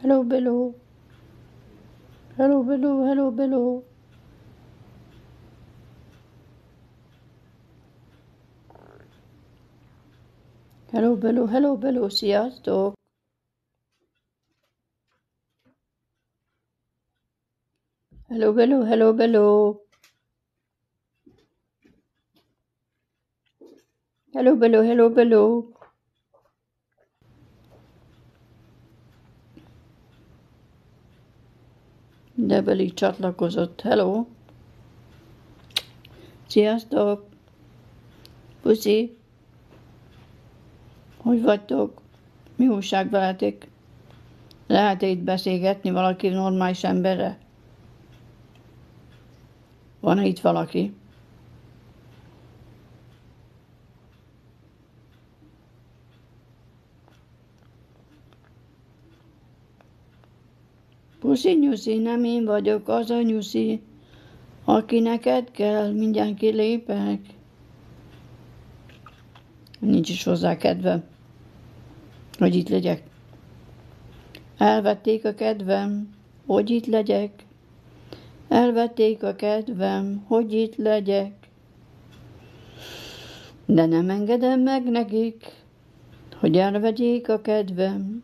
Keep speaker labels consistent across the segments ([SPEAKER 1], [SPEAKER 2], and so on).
[SPEAKER 1] Hello, Bello. Hello, Bello. Hello, Bello. Hello, Bello. Hello, Bello. Sziasztok. Hello, Bello. Hello, Bello. Hello, Bello. Hello, Bello. Debeli csatlakozott. Hello. Sziasztok. Puszi. Hogy vagytok? Mi újság veletek? Lehet itt beszélgetni valaki normális emberre? Van itt valaki? Puszi nyuszi, nem én vagyok az a nyuszi, aki neked kell, mindjárt kilépek. Nincs is hozzá kedvem, hogy itt legyek. Elvették a kedvem, hogy itt legyek. Elvették a kedvem, hogy itt legyek. De nem engedem meg nekik, hogy elvegyék a kedvem.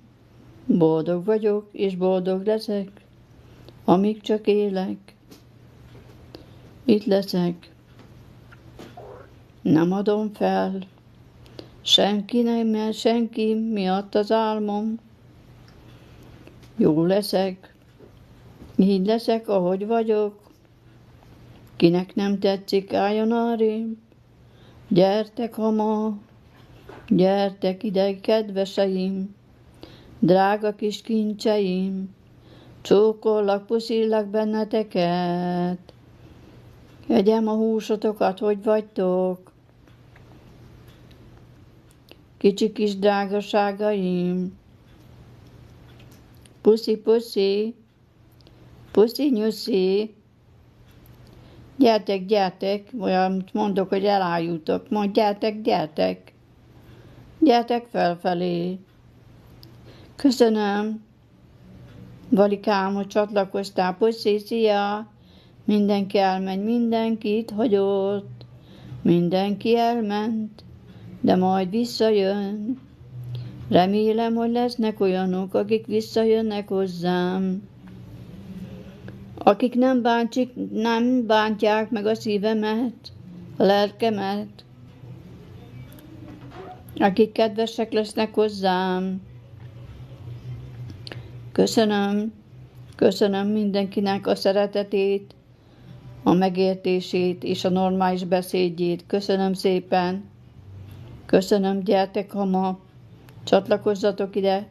[SPEAKER 1] Boldog vagyok, és boldog leszek, amíg csak élek. Itt leszek. Nem adom fel. Senkinek, mert senki miatt az álmom. Jó leszek. Így leszek, ahogy vagyok. Kinek nem tetszik, álljon arrébb. Gyertek hamar. Gyertek ide, kedveseim. Drága kis kincseim. Csókollak, puszillak benneteket. Egyem a húsotokat, hogy vagytok? Kicsi kis drágaságaim. Puszi, puszi. Puszi, nyuszi. Gyertek, gyertek. Olyan mondok, hogy elájutok. Mondd, gyertek, gyertek. Gyertek felfelé. Köszönöm. Valikám, hogy csatlakoztál. Puszi, szia. Mindenki elmegy, mindenkit hagyott. Mindenki elment, de majd visszajön. Remélem, hogy lesznek olyanok, akik visszajönnek hozzám. Akik nem bántják meg a szívemet, a lelkemet. Akik kedvesek lesznek hozzám. Köszönöm mindenkinek a szeretetét, a megértését és a normális beszédjét. Köszönöm szépen. Köszönöm, gyertek hamar. Csatlakozzatok ide.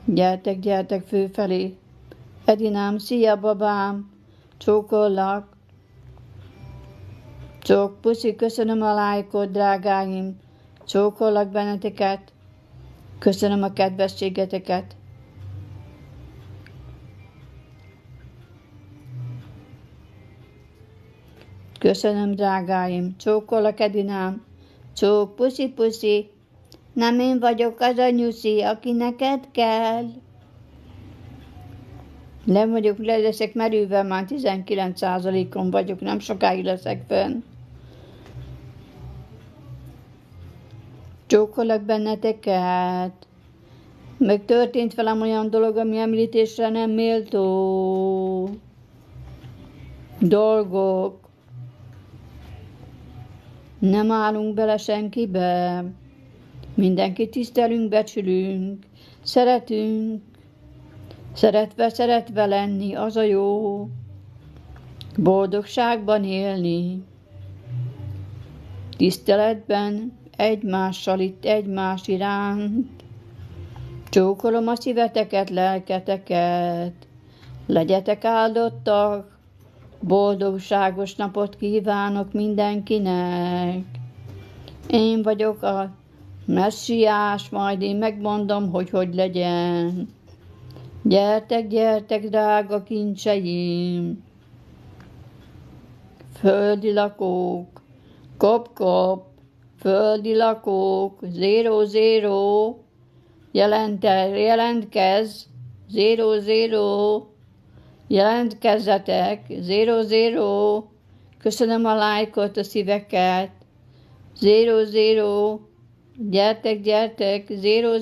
[SPEAKER 1] Gyertek, gyertek főfelé. Edinám, szia babám. Csókollak. Csók, puszi, köszönöm a lájkot, drágáim. Csókollak benneteket. Köszönöm a kedvességeteket. Köszönöm, drágáim. Csókollak, Edinám. Csók, puszi, puszi. Nem én vagyok az a nyuszi, aki neked kell. Le leszek merülve, már 19%-on vagyok, nem sokáig leszek fönn. Csókolok benneteket. Meg történt velem olyan dolog, ami említésre nem méltó. Dolgok. Nem állunk bele senkibe. Mindenkit tisztelünk, becsülünk. Szeretünk. Szeretve lenni, az a jó. Boldogságban élni. Tiszteletben egymással itt egymás iránt. Csókolom a szíveteket, lelketeket. Legyetek áldottak. Boldogságos napot kívánok mindenkinek. Én vagyok a messiás, majd én megmondom, hogy legyen. Gyertek, gyertek, drága kincseim. Földi lakók, kop, földi lakók, 00, jelentkez, 0, jelentkezzetek, 0, köszönöm a lájkot, a szíveket, 0, gyertek, 0,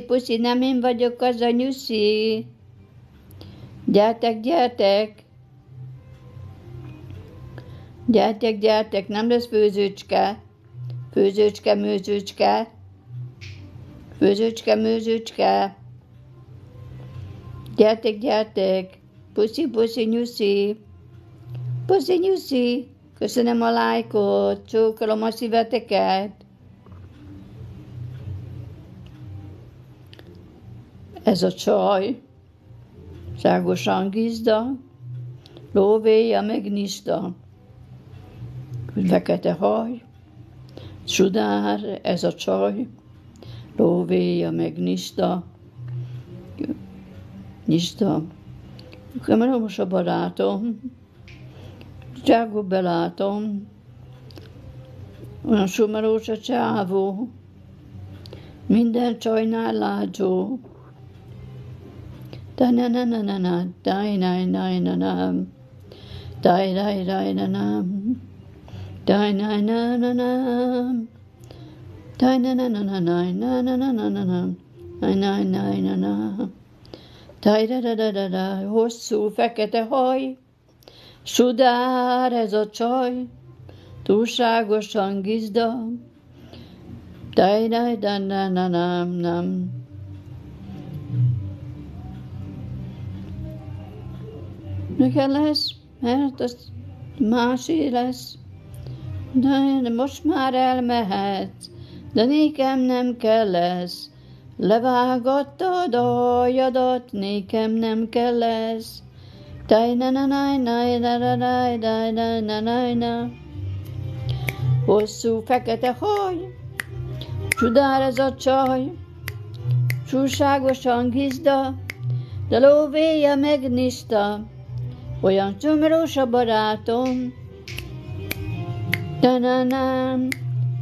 [SPEAKER 1] puszi, nem én vagyok az a nyuszi, gyertek, nem lesz főzőcske, mőzőcske, gyertek, puszi, nyuszi, köszönöm a lájkot, csókolom a szíveteket. Ez a csaj, ságosan gizda, lóvéja meg nista, fekete haj, sudár, ez a csaj, lóvéja meg nista, kameramos a barátom, cságó belátom, olyan sumarós a csávó, minden csajnál lágyó. Ta-na-na-na-na-na, taj-naj-naj-na-nam, taj-naj-naj-na-nam, taj-naj-na-na-nam, taj-na-na-na-na-naj-na-na-na-na-nam, taj-naj-naj-na-nam, taj-da-da-da-da-da, hosszú fekete haj, sudár ez a csaj, túlságosan gizda, taj-naj-da-na-na-nam-nam. Neked lesz, mert az másé lesz, de most már elmehetsz, de nékem nem kell lesz. Levágattad a hajadat, nékem nem kell lesz. Taj-na-na-na-na-na-na-na-na-na-na. Hosszú fekete haj, csudár ez a csaj, túlságosan gizda, de lóvéja meg nista. Olyan csomorós a barátom, ta-na-nam,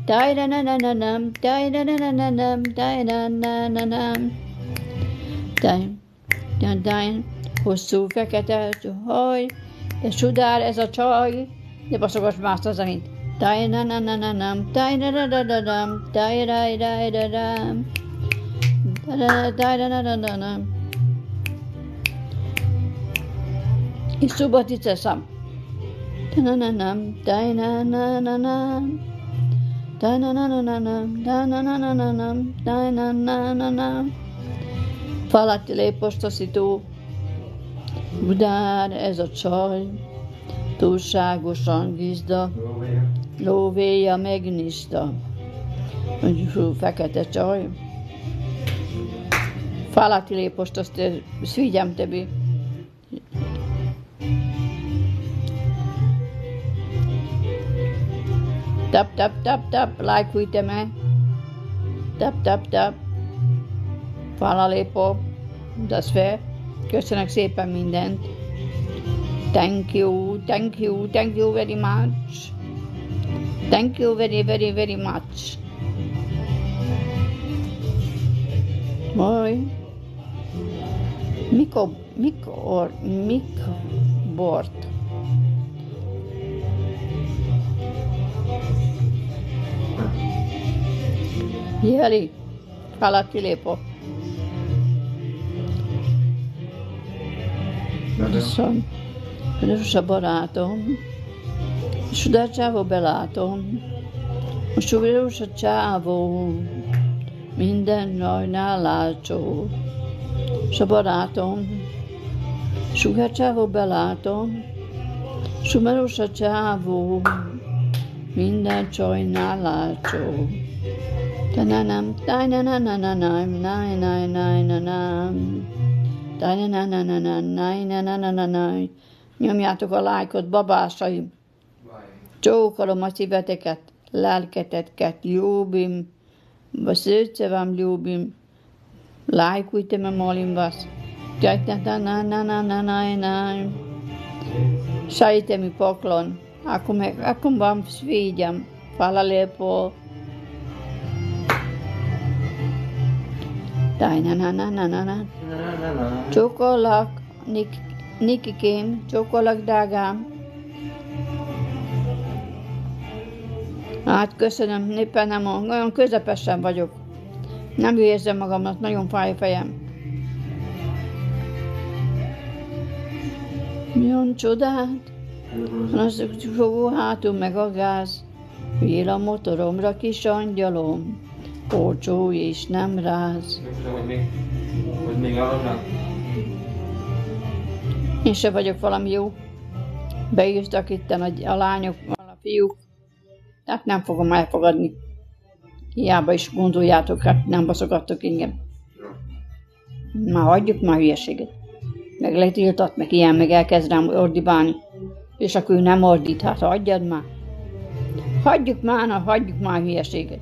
[SPEAKER 1] taj-na-na-na-na-nam, taj-na-na-na-na-nam, taj-na-na-na-nam, taj, hosszú fekete haj, de sudár ez a csaj, de baszogass már azt a zenét. Taj-na-na-na-na-nam, taj-na-na-na-na-nam, taj-ra-ra-ra-ra-ram, taj-na-na-na-na-nam. I subotice sam. Ta-na-na-nam, taj-na-na-na-nam, taj-na-na-na-na-nam, taj-na-na-na-na-nam, taj-na-na-na-nam. Falatti léposztaszító, udár ez a csaj, túlságosan gizda, lóvéja meg nista. Mondjuk fekete csaj. Falatti léposztaszító, sviđam tebi. Tap, lajkujte me. Tap. Hvala lepo za sve. Köszönök szépen mindent. Thank you very much. Thank you very much. Moj. Mikor bort. Jeli, hvala ti lijepo. Adesso a barátom, és oda csávó belátom, most újra a csávó, minden rajnál látsó. És a barátom, sugár csávó belátom, sumeros a csávó, minden csajnál látsó. Ta-na-nam, taj-na-na-na-na-nam, naj-naj-naj-na-nam, taj-na-na-na-na-naj-na-na-na-naj. Nyomjátok a lájkot, babásaim! Csókolom a szíveteket, lelketetket, ljubim, srce vam ljubim. Lajkujte me, molim vas. Ta-na-na-na-na-naj. Šaljite mi poklon, ako vam sviđam. Hvala lijepo. Táj-na-na-na-na-na. Csókollak, Nikikém, csókollak, drágám. Hát köszönöm, éppen nem olyan közepesen vagyok. Nem érzem magamnak, nagyon fáj a fejem. Milyen csodát? Az fogó hátul meg a gáz. Él a motoromra, kis angyalom. Olcsó és nem ráz.
[SPEAKER 2] Hogy még aludnak?
[SPEAKER 1] Én se vagyok valami jó. Beírtak itt a lányok, a fiúk. Tehát nem fogom elfogadni. Hiába is gondoljátok, hát nem baszogattok engem. Már hagyjuk már hülyeséget. Meg letiltat, meg ilyen, meg elkezd rám ordibálni. És akkor ő nem ordít, hát hagyjad már. Hagyjuk már hülyeséget.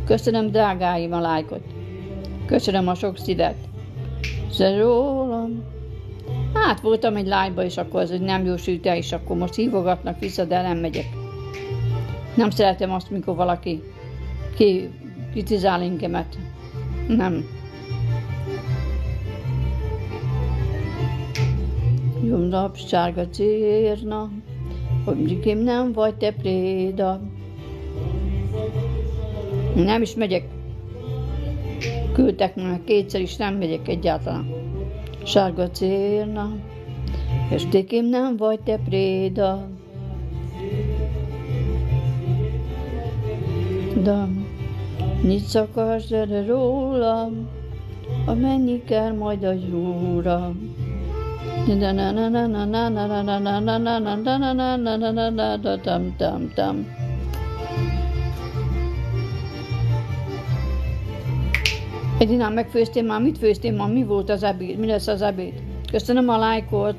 [SPEAKER 1] Köszönöm, drágáim, a lájkot. Köszönöm a sok szívet. Rólam. Hát voltam egy lájba, és akkor az nem jó sülte, és akkor most hívogatnak vissza, de nem megyek. Nem szeretem azt, mikor valaki kritizál engemet. Nem. Jó nap, sárga cérna, hogy nem vagy te préda. Nem is megyek. Küldtek már kétszer is, nem megyek egyáltalán. Sárga cérna, estékém nem vagy te préda. De nyitsz akarsz erre rólam, amennyi kell majd a jóra. Edinán, megfőztél már? Mit főztél már? Mi volt az ebéd? Mi lesz az ebéd? Köszönöm a lájkot.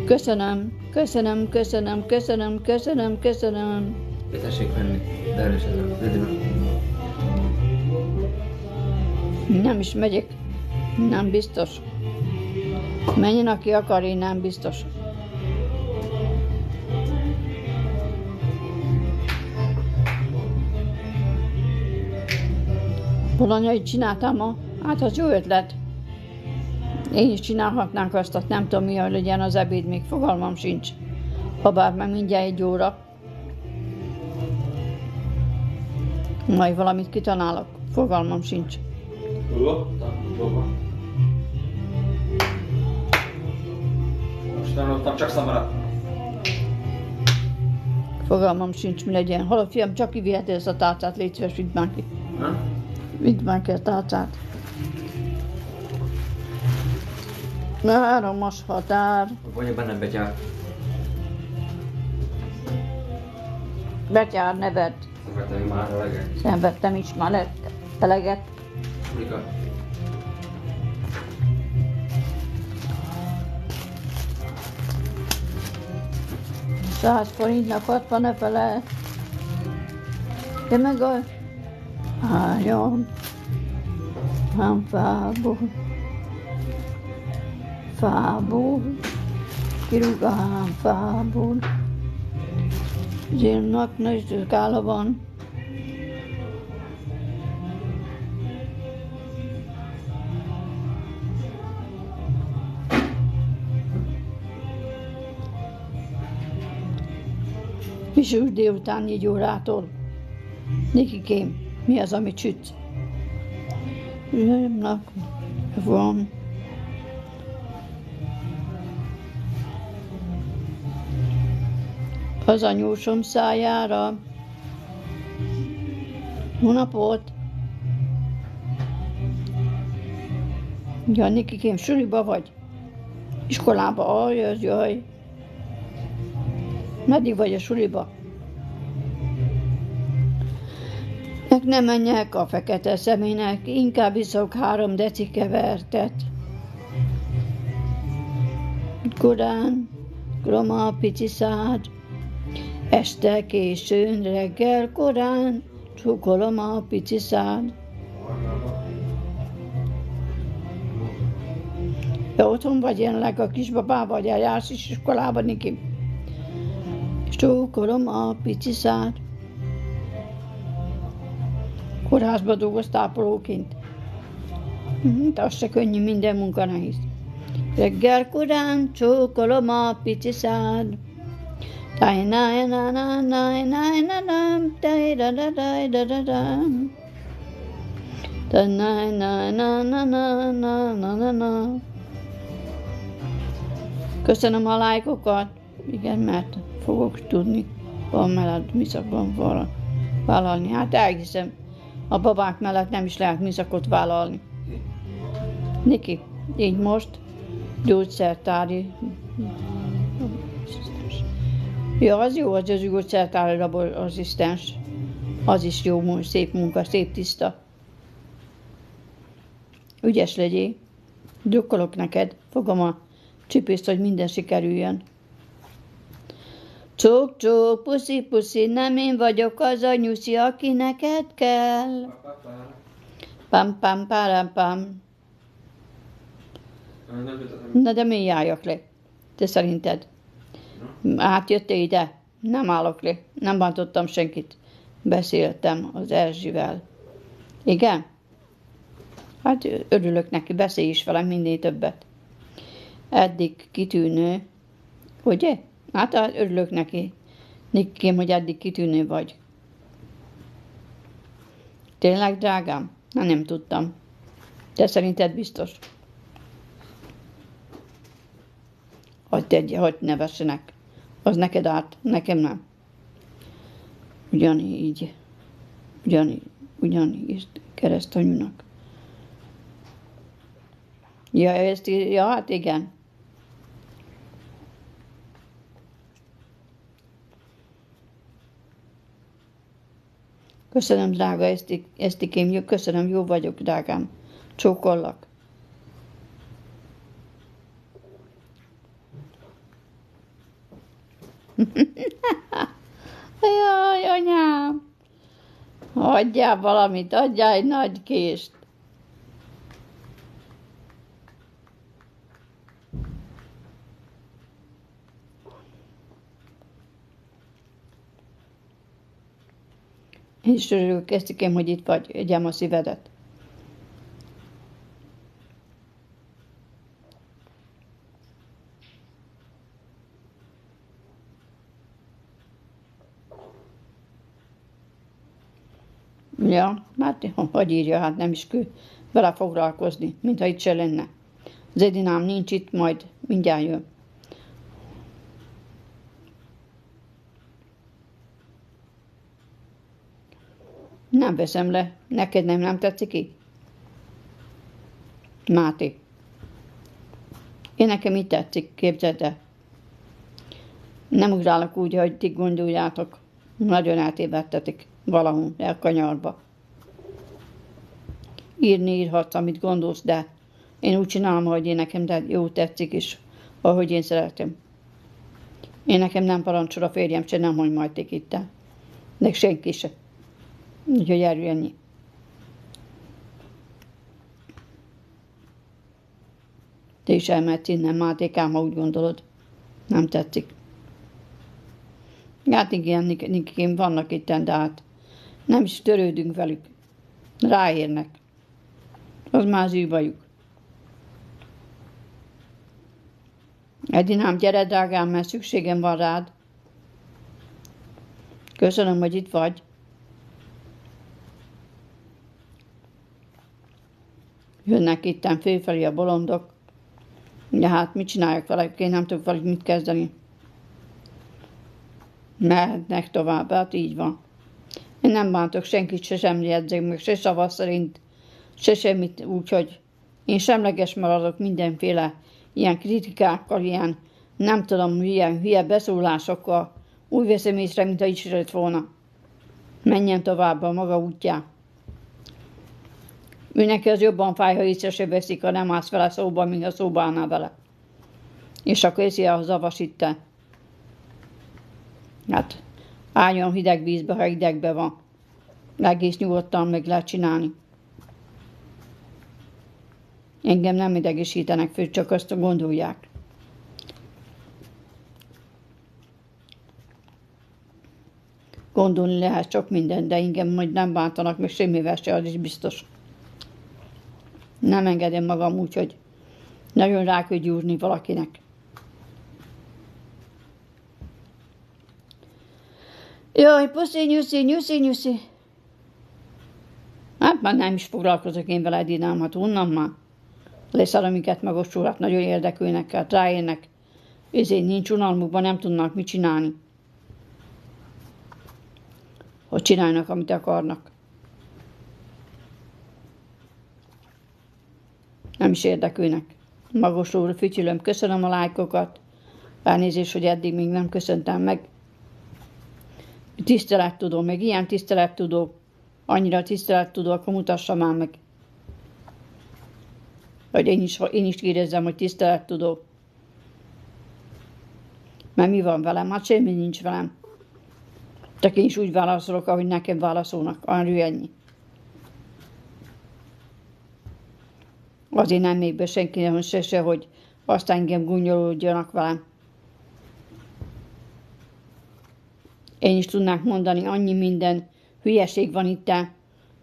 [SPEAKER 1] Köszönöm.
[SPEAKER 2] Tessék venni, de erős ez a Edina.
[SPEAKER 1] Nem is megyek. Nem biztos. Menjen, aki akar, én nem biztos. Bolonyait csináltam ma? Hát az jó ötlet. Én is csinálhatnánk azt, nem tudom, mi legyen az ebéd, még fogalmam sincs. Habár meg mindjárt 1 óra. Majd valamit kitalálok, fogalmam sincs.
[SPEAKER 2] Most tanultam, csak szamarat.
[SPEAKER 1] Fogalmam sincs, mi legyen. Hallod, fiam, csak kiviheti ezt a tálcát, légy szíves, vidd már ki. Vidd már ki a tálcát. 3-as határ.
[SPEAKER 2] Vonja benne betyár.
[SPEAKER 1] Betyár neved.
[SPEAKER 2] Szenvedtem már eleget.
[SPEAKER 1] Szenvedtem is már eleget.
[SPEAKER 2] Ulika.
[SPEAKER 1] $100 forintnak 60 fele. De meg a ágyam. Fából. Kirúg a fából. Zsírnak nagy skála van. És úgy délután 4 órától. Nikikém, mi az, amit sütsz? Zsírnak van. Az anyósom szájára. Jó napot! Ja, Nikikém, suliba vagy? Iskolába? Jaj. Meddig vagy a suliba? Nem menjek a fekete szemének, inkább iszok 3 deci kevertet. Korán, kroma, pici szád, este későn, reggel korán, csókolom a pici szád. Ja, otthon vagy jelenleg a kisbabával, jársz is iskolába, Niki? Csókolom a pici szád. Kórházba dolgoztál ápolóként. Az se könnyű, minden munka nehéz. Reggel korán csókolom a pici szád. Köszönöm a lájkokat. Igen, mert fogok tudni van mellett műszakban vállalni. Hát elhiszem, a babák mellett nem is lehet műszakot vállalni. Niki, így most gyógyszertári. Ja, az jó, az gyógyszertári laborasszisztens. Az is jó, szép munka, szép tiszta. Ügyes legyél. Drukkolok neked, fogom a csipészt, hogy minden sikerüljön. Csók-csók, puszi-puszi, nem én vagyok az a nyuszi, aki neked kell. Pam-pam-param-pam. Na de mi járjak le? Te szerinted? Hát jöttél ide? Nem állok le. Nem bántottam senkit. Beszéltem az Erzsivel. Igen? Hát örülök neki, beszélj is velem minél többet. Eddig kitűnő. Ugye? Hát örülök neki. Nikikém, hogy eddig kitűnő vagy. Tényleg, drágám? Na, nem tudtam. Te szerinted biztos? Hogy nevessenek. Az neked árt, nekem nem. Ugyanígy keresztanyúnak. Ja, hát igen. Köszönöm, drága Esztikém, köszönöm, jó vagyok, drágám. Csókollak. Jaj, anyám! Adjál valamit, adjál egy nagy kést. Én is örülök, Esztikém, hogy itt vagy, egyem a szívedet. Ja, hát hogy írja, hát nem is kell vele foglalkozni, mintha itt se lenne. Az Edinám nincs itt, majd mindjárt jön. Nem veszem le. Neked nem tetszik ki? Máté. Én nekem itt tetszik, képzeld el. Nem ugrálok úgy, hogy ti gondoljátok. Nagyon eltévedtetik valahol, elkanyarba. Írni írhatsz, amit gondolsz, de én úgy csinálom, hogy én nekem jó tetszik is, ahogy én szeretem. Én nekem nem parancsol a férjem, se nem, hogy majd itt. De senki se. Úgyhogy erről ennyi. Te is elmehetsz innen, Mátékám, ha úgy gondolod. Nem tetszik. Hát igen, Nikikém, vannak itten, de hát nem is törődünk velük. Ráérnek. Az már az ő bajuk. Edinám, gyere, drágám, mert szükségem van rád. Köszönöm, hogy itt vagy. Jönnek itten fölfelé a bolondok. De hát mit csináljak velük? Én nem tudok velük mit kezdeni. Mehetnek tovább, hát így van. Én nem bántok senkit, se sem jegyzek meg, se szava szerint, se semmit, úgyhogy én semleges maradok mindenféle ilyen kritikákkal, ilyen nem tudom, hülye beszólásokkal. Úgy veszem észre, mint ha ismert volna. Menjen tovább a maga útján. Ő neki az jobban fáj, ha észre se veszik, ha nem állsz vele szóba, mint ha szóba állnál vele. És akkor eszi a zavas itten. Hát, álljon hideg vízbe, ha hidegbe van. Egész nyugodtan meg lehet csinálni. Engem nem idegesítenek föl, csak azt gondolják. Gondolni lehet csak minden, de engem majd nem bántanak meg semmivel se, az is biztos. Nem engedem magam úgy, hogy nagyon rá kell gyúrni valakinek. Jaj, puszi, nyuszi. Hát már nem is foglalkozok én veled, Dinám, hát onnan már. Leszarom minket magosulhat, nagyon érdekelnek, hát ráérnek. Ezért nincs unalmukban, nem tudnak mit csinálni. Hogy csinálnak, amit akarnak. Nem is érdekelnek. Magosul fütyülöm, köszönöm a lájkokat. Elnézést, hogy eddig még nem köszöntem meg. Tisztelettudó, meg ilyen tisztelettudó. Annyira tisztelettudó, akkor mutassa már meg. Hogy én is érezzem, hogy tisztelettudó. Mert mi van velem? Hát semmi nincs velem. Csak én is úgy válaszolok, ahogy nekem válaszolnak. Arra ennyi. Azért nem még be senki nem se, hogy azt engem gúnyolódjanak velem. Én is tudnák mondani, annyi minden hülyeség van itt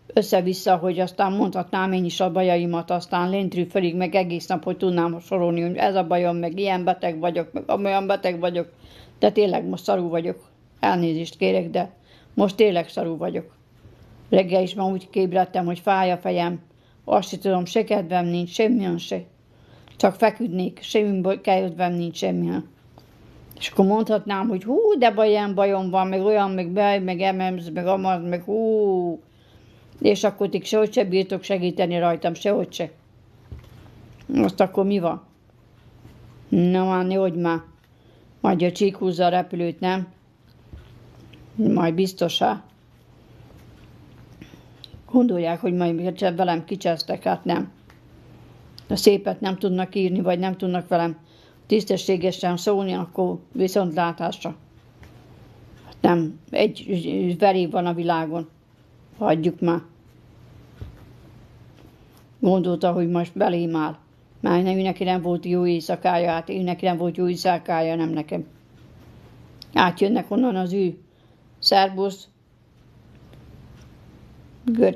[SPEAKER 1] össze-vissza, hogy aztán mondhatnám én is a bajaimat, aztán lentről fölig, meg egész nap, hogy tudnám sorolni, hogy ez a bajom, meg ilyen beteg vagyok, meg olyan beteg vagyok, de tényleg most szarú vagyok. Elnézést kérek, de most tényleg szarú vagyok. Reggel is már úgy kébredtem, hogy fáj a fejem, azt sem tudom, se kedvem nincs, semmilyen se. Csak feküdnék, semmi kedvem nincs, semmilyen. És akkor mondhatnám, hogy hú, de bajom van, meg olyan, meg bej, meg ememz, meg amaz, meg hú. És akkor ti sehogy se bírtok segíteni rajtam, sehogy se. Most akkor mi van? Na már, nehogy már. Majd a csík húzza a repülőt, nem? Majd biztosá. Gondolják, hogy majd velem kicsesztek, hát nem. Ha szépet nem tudnak írni, vagy nem tudnak velem tisztességesen szólni, akkor viszontlátásra. Hát nem, egy veréb van a világon. Hagyjuk már. Gondolta, hogy most belém áll. Már neki nem volt jó éjszakája, hát neki nem volt jó éjszakája, nem nekem. Átjönnek onnan az ő. Szerbusz.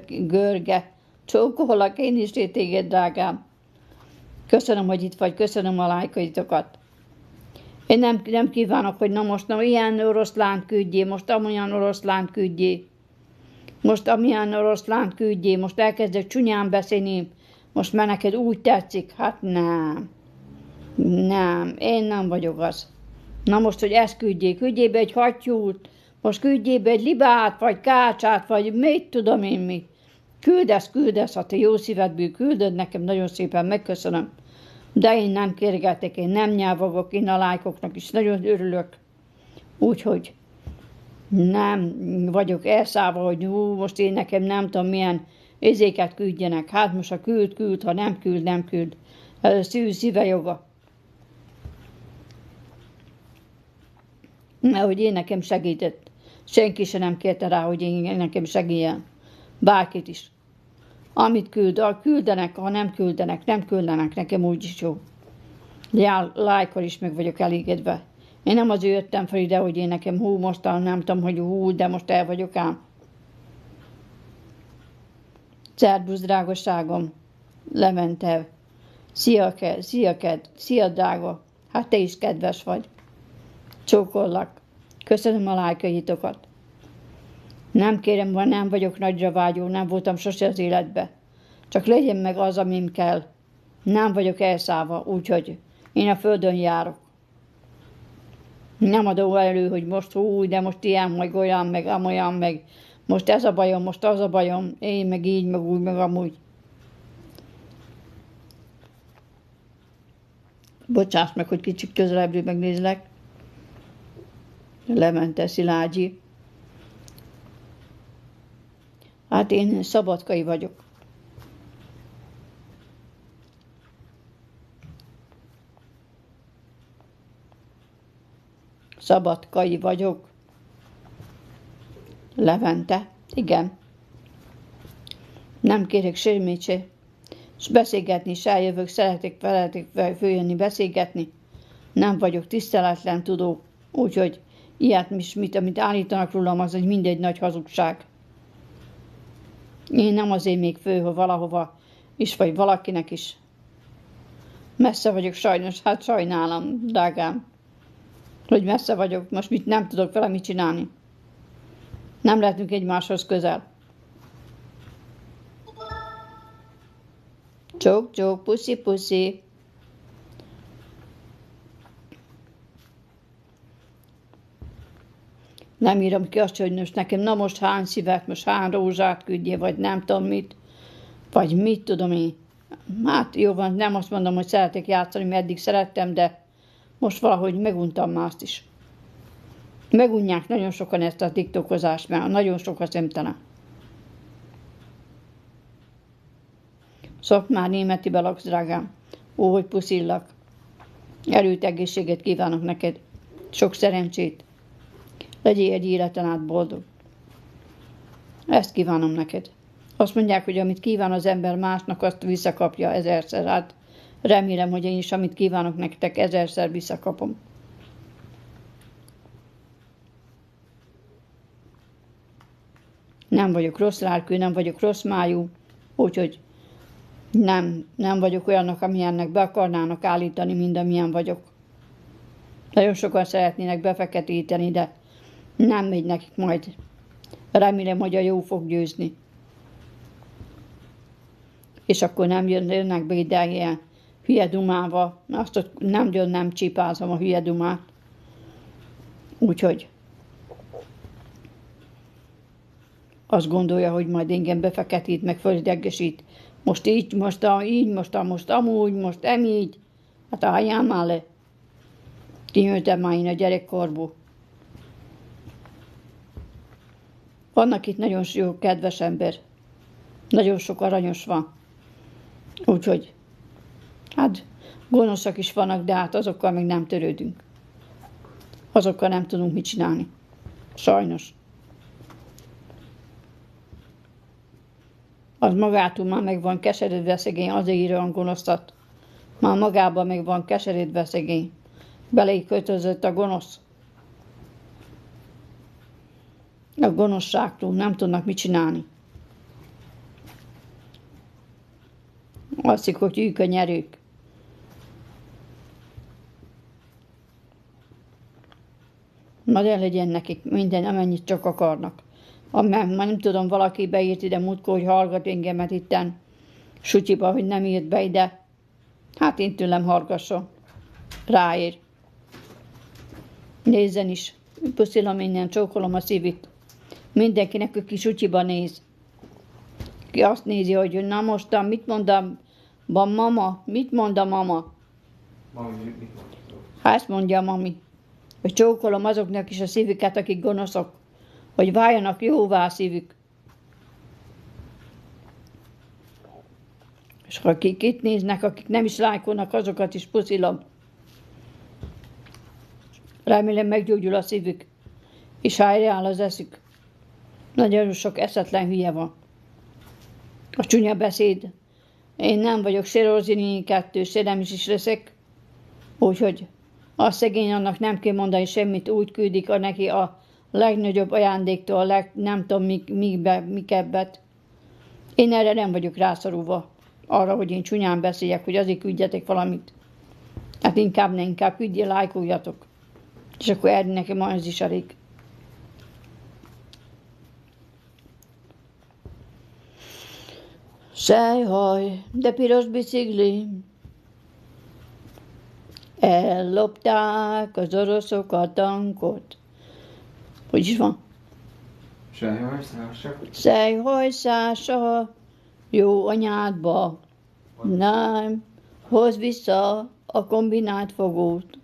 [SPEAKER 1] Görge. Csókolak én is téged, drágám. Köszönöm, hogy itt vagy, köszönöm a lájkaitokat. Én nem kívánok, hogy na most ilyen oroszlánt küldjél, most amolyan oroszlánt küldjél. Most amilyen oroszlánt küldjél, most elkezdek csúnyán beszélni, most már neked úgy tetszik, hát nem. Nem, én nem vagyok az. Na most, hogy ezt küldjél be egy hattyút, most küldjél be egy libát, vagy kácsát, vagy mit tudom én mi. Küldesz, ha te jó szívedből küldöd, nekem nagyon szépen megköszönöm. De én nem kérgetek, én nem nyávogok, én a lájkoknak is nagyon örülök. Úgyhogy nem vagyok elszállva, hogy most én nekem nem tudom milyen ezéket küldjenek. Hát most ha küld, ha nem küld. Ez a szíve joga. Mert hogy én nekem segített. Senki se nem kérte rá, hogy én nekem segítjen. Bárkit is. Amit küldenek, ha nem küldenek, nekem úgyis jó. Lájkkal is meg vagyok elégedve. Én nem azért jöttem fel ide, hogy én nekem mostan nem tudom, hogy de most el vagyok ám. Szerbusz, drágaságom. Levente. Szia, drága. Hát te is kedves vagy. Csókollak. Köszönöm a lájkaitokat. Nem kérem, ha nem vagyok nagyra vágyó, nem voltam sose az életbe. Csak legyen meg az, amim kell. Nem vagyok elszállva, úgyhogy én a földön járok. Nem adom elő, hogy most de most ilyen, meg olyan, meg amolyan, meg most ez a bajom, most az a bajom, én meg így, meg úgy, meg amúgy. Bocsáss meg, hogy kicsit közelebbről megnézlek. Levente Szilágyi. Hát én szabadkai vagyok. Szabadkai vagyok. Levente. Igen. Nem kérek semmit se. És beszélgetni is eljövök, szeretek veletek följönni beszélgetni. Nem vagyok tiszteletlen tudó, úgyhogy ilyet is, amit állítanak rólam, az egy mindegy nagy hazugság. Én nem azért még fő, hogy valahova is, vagy valakinek is. Messze vagyok sajnos, hát sajnálom, drágám, hogy messze vagyok, most mit nem tudok vele mit csinálni. Nem lehetünk egymáshoz közel. Csók, csók, puszi, puszi. Nem írom ki azt, hogy most nekem, na most hány szívet, most hány rózsát küldjél, vagy nem tudom mit, vagy mit tudom én. Hát jó van, nem azt mondom, hogy szeretek játszani, mert eddig szerettem, de most valahogy meguntam már azt is. Megunják nagyon sokan ezt a tiktokozást, mert nagyon sok a szemtelen. Szok már németibe laksz, drágám. Ó, hogy puszillak. Erőt, egészséget kívánok neked. Sok szerencsét. Legyél egy életen át boldog. Ezt kívánom neked. Azt mondják, hogy amit kíván az ember másnak, azt visszakapja ezerszer. Hát remélem, hogy én is, amit kívánok nektek, ezerszer visszakapom. Nem vagyok rossz lelkű, nem vagyok rossz májú, úgyhogy nem vagyok olyannak, amilyennek be akarnának állítani, mint amilyen vagyok. Nagyon sokan szeretnének befeketíteni, de nem megy nekik majd. Remélem, hogy a jó fog győzni. És akkor nem jönnek be ide ilyen hülye dumával. Azt nem csipázom a hülye dumát. Úgyhogy azt gondolja, hogy majd engem befeketít, meg fölideggesít. Most így, most amúgy, most emígy. Hát álljál már le. Kinőttem már én a gyerekkorból. Vannak itt nagyon jó, kedves ember. Nagyon sok aranyos van. Úgyhogy, hát gonoszak is vannak, de hát azokkal még nem törődünk. Azokkal nem tudunk mit csinálni. Sajnos. Az magától már meg van keseredve szegény, azért ír olyan gonoszat. Már magában meg van keseredve szegény. Belekötözött a gonosz. A gonoszságtól nem tudnak mit csinálni. Azt hiszik, hogy ők a nyerők. Na de legyen nekik minden, amennyit csak akarnak. Már nem tudom, valaki beírt ide múltkor, hogy hallgat engemet itten sutyiba, hogy nem írt be ide. Hát én tőlem hallgasson. Ráér. Nézzen is. Puszilom innen, csókolom a szívét. Mindenkinek, aki sutyiba néz. Ki azt nézi, hogy na mostan, mit mondom, mama? Mit mond a mama?
[SPEAKER 2] Mami, mit mondod?
[SPEAKER 1] Hát ezt mondja a mami. Hogy csókolom azoknak is a szívüket, akik gonoszok. Hogy váljanak jóvá a szívük. És akik itt néznek, akik nem is lájkolnak, azokat is puszilom. Remélem meggyógyul a szívük, és helyreáll az eszük. Nagyon sok eszetlen hülye van. A csúnya beszéd. Én nem vagyok se Rozini 2, se nem is leszek. Úgyhogy a szegény annak nem kell mondani semmit, úgy küldik neki a legnagyobb ajándéktól, nem tudom mikebbet. Én erre nem vagyok rászorulva. Arra, hogy én csúnyán beszéljek, hogy azért küldjetek valamit. Hát inkább küldjél, lájkoljatok. És akkor erre nekem az is elég. Sejhaj, de piros bicikli. Ellopták az oroszok a tankot. Hogy is van? Sejhajszása, jó anyádba. Nem, hozd vissza a kombinált fogót.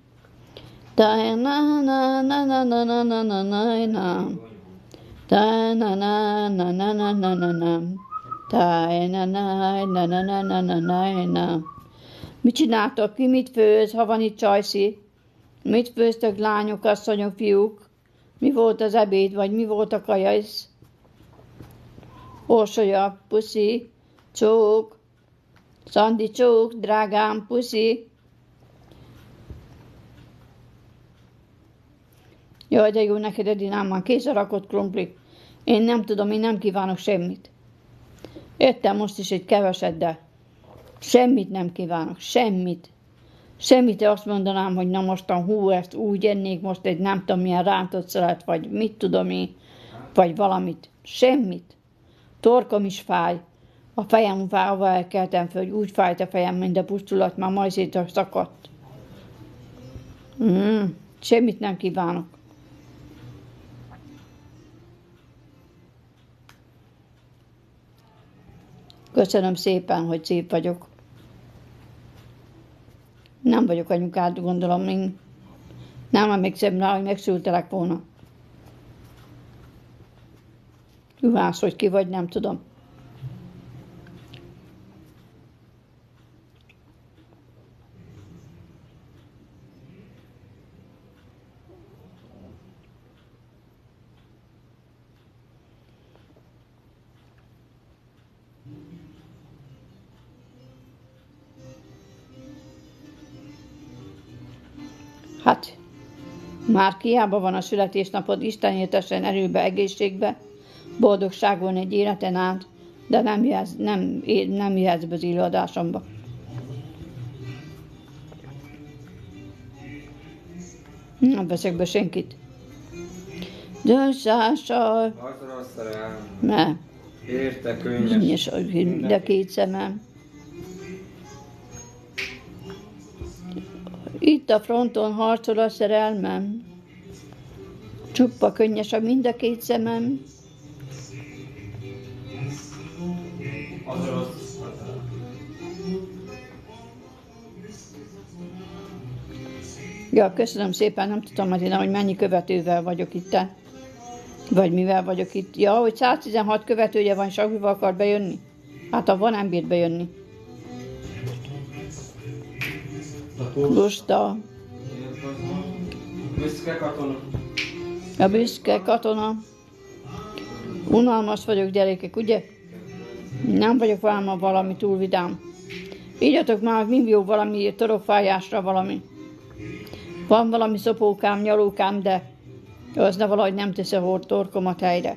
[SPEAKER 1] Mit csináltok ki? Mit főz, ha van itt csajszi? Mit főztök, lányok, asszonyok, fiúk? Mi volt az ebéd, vagy mi volt a kaja? Orsolya, puszi, csók, Szandi csók, drágám, puszi. Jaj, de jó neked, Edinám, már kézre rakott krumpli. Én nem tudom, én nem kívánok semmit. Ettem most is egy keveset, de semmit nem kívánok, semmit. Semmit azt mondanám, hogy na mostan hú, ezt úgy ennék most egy nem tudom milyen rántott szelet, vagy mit tudom én, vagy valamit. Semmit. Torkom is fáj. A fejem fájva elkeltem föl, hogy úgy fájt a fejem, mint a pusztulat, már majd szakadt. Semmit nem kívánok. Köszönöm szépen, hogy szép vagyok. Nem vagyok anyukád, gondolom én. Nem emlékszem rá, hogy megszültelek volna. Juhász, hogy ki vagy, nem tudom. Hát, már hiába van a születésnapod, Isten éltessen erőbe, egészségbe, boldogságon egy életen át, de nem jöhetsz be az előadásomba. Nem veszek be senkit. Dönsással.
[SPEAKER 2] Az rossz szerelem.
[SPEAKER 1] Ne.
[SPEAKER 2] Érte könnyes.
[SPEAKER 1] De két szemem. Itt a fronton harcol a szerelmem. Csuppa könnyes a mind a két szemem.
[SPEAKER 2] Az rossz.
[SPEAKER 1] Ja, köszönöm szépen, nem tudtam, Marina, hogy mennyi követővel vagyok itt. Vagy mivel vagyok itt. Ja, hogy 116 követője van, és akivel akar bejönni. Hát ha van, nem bír bejönni. Lusta.
[SPEAKER 2] Büszke katona.
[SPEAKER 1] A büszke katona. Unalmas vagyok, gyerekek, ugye? Nem vagyok valami túl vidám. Írjatok már, mi jó valami torokfájásra valami. Van valami szopókám, nyalókám, de az ne valahogy nem tesz a torkomat helyre.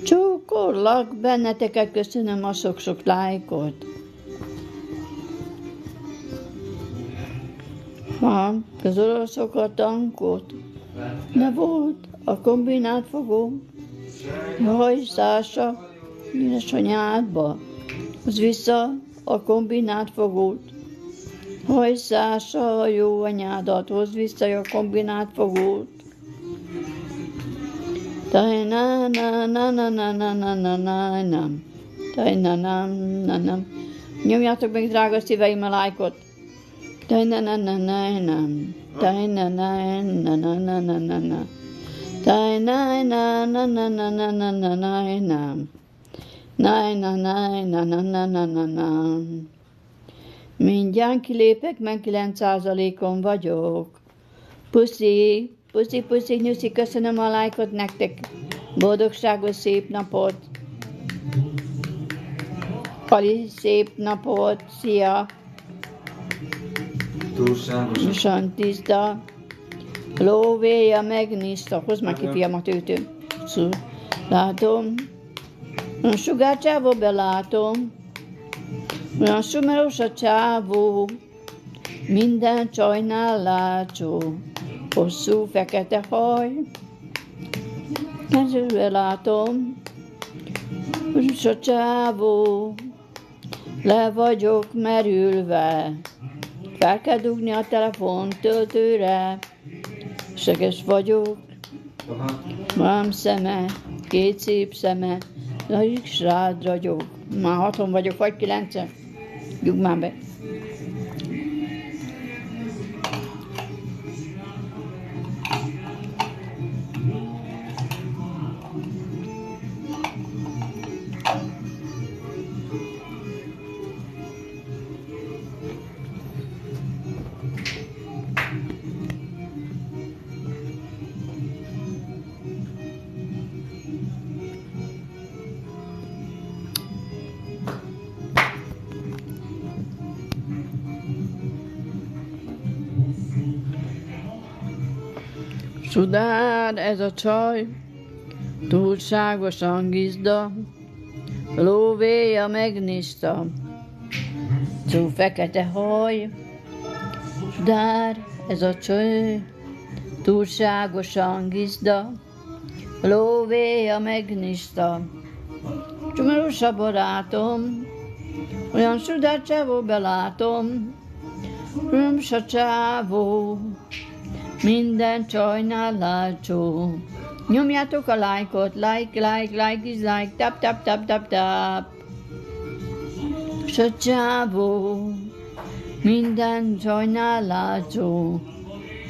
[SPEAKER 1] Csókollak benneteket, köszönöm a sok-sok lájkot. Van, az oroszok a tankot. Ne volt a kombinát fogó. Hajszása, édesanyádba. Az vissza a kombinát fogót. Hajszása a jó anyádat, hozd vissza a kombinát fogót. Nyomjátok meg, drága szíveim, a lájkot. Mindjárt kilépek, mert 9%-on vagyok. Puszi, puszi, puszi, nyuszi, köszönöm a lájkot nektek. Boldogságos szép napot. Pali, szép napot, szia.
[SPEAKER 2] Túlságosan
[SPEAKER 1] tiszta. Lóvéja megniszta. Hozd már ki, fiam, a tőtőm. Látom. A sugárcsávó belátom. Olyan sumeros a csávó. Minden csajnál látsó. Hosszú fekete haj. Ezzel látom. És a csávó. Le vagyok merülve. Fel kell dugni a telefon töltőre. Seges vagyok. Van szeme, két szép szeme. Nagy is rád ragyog. Már 6 vagyok, vagy 9. Dugd már be. Sudár ez a csaj, túlságosan gizda, lóvéja megniszta, szó fekete haj. Sudár ez a csaj, túlságosan gizda, lóvéja megniszta. Csumarus a barátom, olyan sudár csávó belátom, röms a csávó, minden csajnál látsó. Nyomjátok a lájkot, like is like, tap. S a csávó, minden csajnál látszó.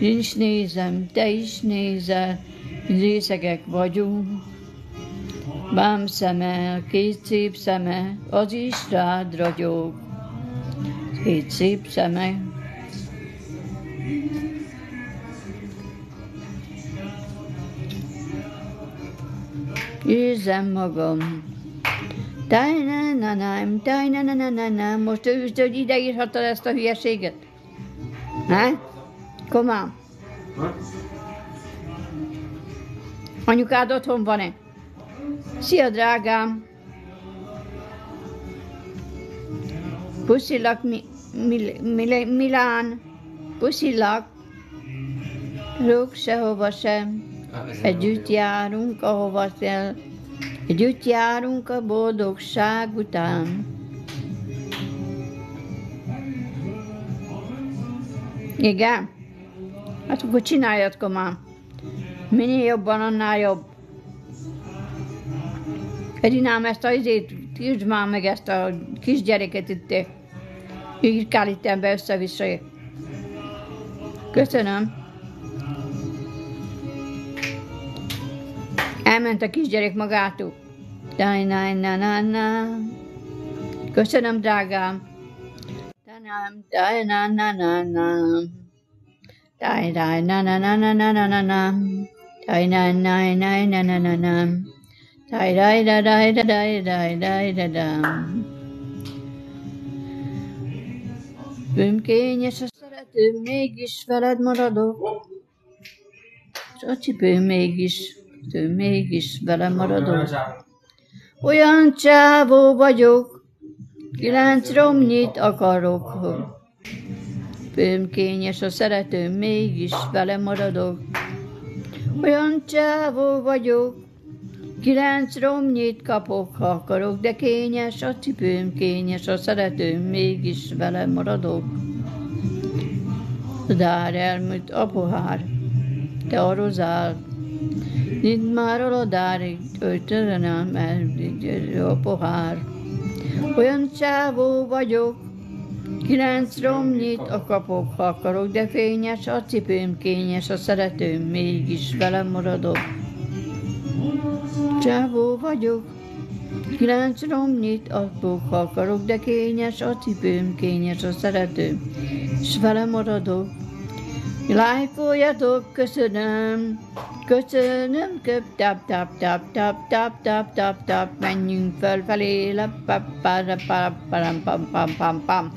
[SPEAKER 1] Én is nézem, te is nézel, részegek vagyunk. Bám szeme, két szép szeme, az is rád ragyog. Két szép szeme. Érzem magam. Tajnananám, most ősd, hogy ide írhattad ezt a hülyeséget? Komám. Anyukád otthon van-e? Szia, drágám. Puszillak, Milán. Puszillak. Rúg sehova sem. Együtt járunk, ahova kell. Együtt járunk a boldogság után. Igen? Hát akkor csináljad, komám. Minél jobban, annál jobb. Edinám, ezt a izét, írd már meg ezt a kisgyereket itt. Írkál itt be össze-vissza. Köszönöm. Elment a kisgyerek magától. Köszönöm, drágám. Bőmkényes a szeretőm, mégis veled maradok. S a cipőm mégis velem maradok. Olyan csávó vagyok, 9 romnyit akarok. Bőmkényes a szeretőm, mégis velem maradok. Olyan csávó vagyok, 9 romnyit kapok, ha akarok, de kényes a cipőm, kényes a szeretőm, mégis velem maradok. Dár elmúlt a pohár, te a rozál, nincs már aladárig, öltözenem el a pohár. Olyan csávó vagyok, 9 romnyit a kapok, ha akarok, de fényes a cipőm, kényes a szeretőm, mégis velem maradok. Csávó vagyok, 9 romnyit adok, ha akarok, de kényes a cipőm, kényes a szeretőm, és velem maradok. Lájkoljatok, köszönöm, tap, menjünk felfelé, pam.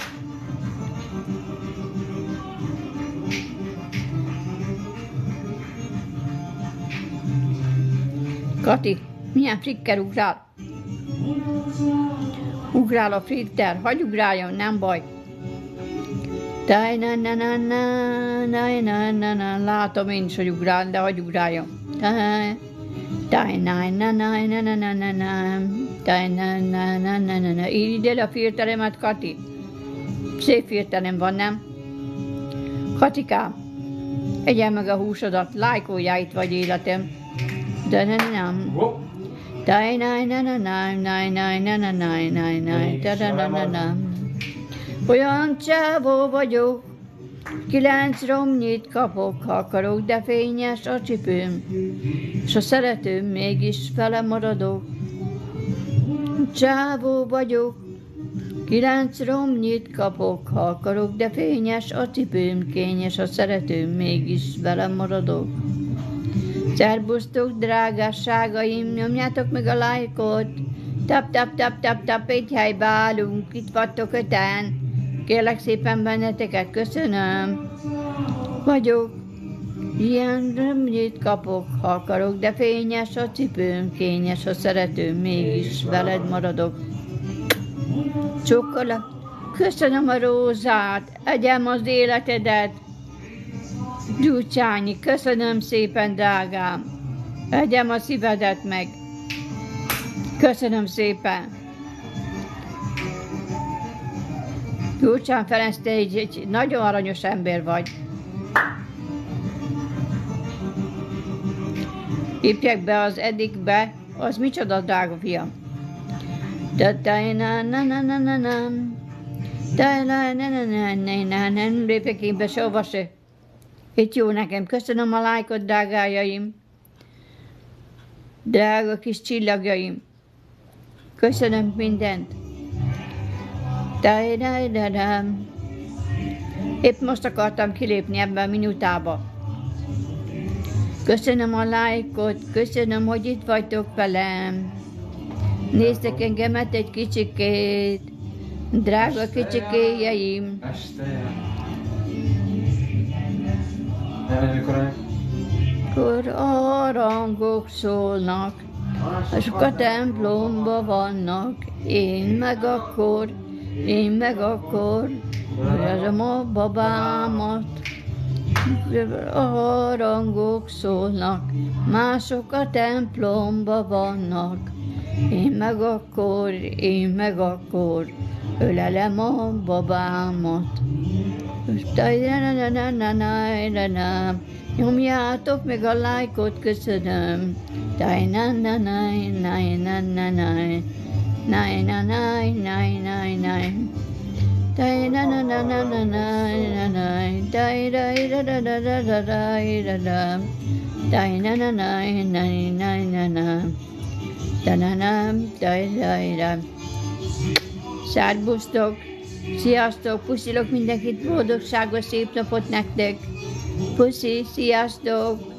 [SPEAKER 1] Kati, milyen frikker ugrál? Ugrál a fritter, hagyj ugráljon, nem baj. Látom én is, hogy ugrál, de hagyj ugráljon. Írd el a filteremet, Kati. Szép filterem van, nem? Katikám, egyen meg a húsodat, lájkoljál, itt vagy életem. Olyan csávó vagyok, 9 romnyit kapok, ha akarok, de fényes a cipőm, s a szeretőm, mégis velem maradok. Csávó vagyok, 9 romnyit kapok, ha akarok, de fényes a cipőm, kényes a szeretőm, mégis velem maradok. Szerbusztok, drágásságaim, nyomjátok meg a lájkot. Tap, egy helybe állunk, itt vagytok 5-en. Kérlek szépen benneteket, köszönöm. Vagyok Ilyen römnyét kapok, ha akarok, de fényes a cipőm, kényes a szeretőm, mégis veled maradok. Csókola, köszönöm a rózát, egyem az életedet. Gyurcsányi, köszönöm szépen, drágám, egyem a szívedet meg. Köszönöm szépen. Gyurcsán Ferenc, te egy nagyon aranyos ember vagy. Lépjek be az edikbe, az micsoda, drága fiam. Nem lépjek én be sehova se. Itt jó nekem. Köszönöm a lájkot, drágájaim. Drága kis csillagjaim. Köszönöm mindent. Épp most akartam kilépni ebbe a minutába. Köszönöm a lájkot, köszönöm, hogy itt vagytok velem. Néztek engemet egy kicsikét, drága kicsikéjeim. Akkor a harangok szólnak, azok a templomba vannak, én meg akkor, hozom a babámat. A harangok szólnak, mások a templomba vannak, én meg akkor, ölelem a babámat. Nyomjátok meg a lájkot, köszönöm. Szerbusztok, sziasztok, puszilok mindenkit, boldogságos szép napot nektek. Puszi, sziasztok!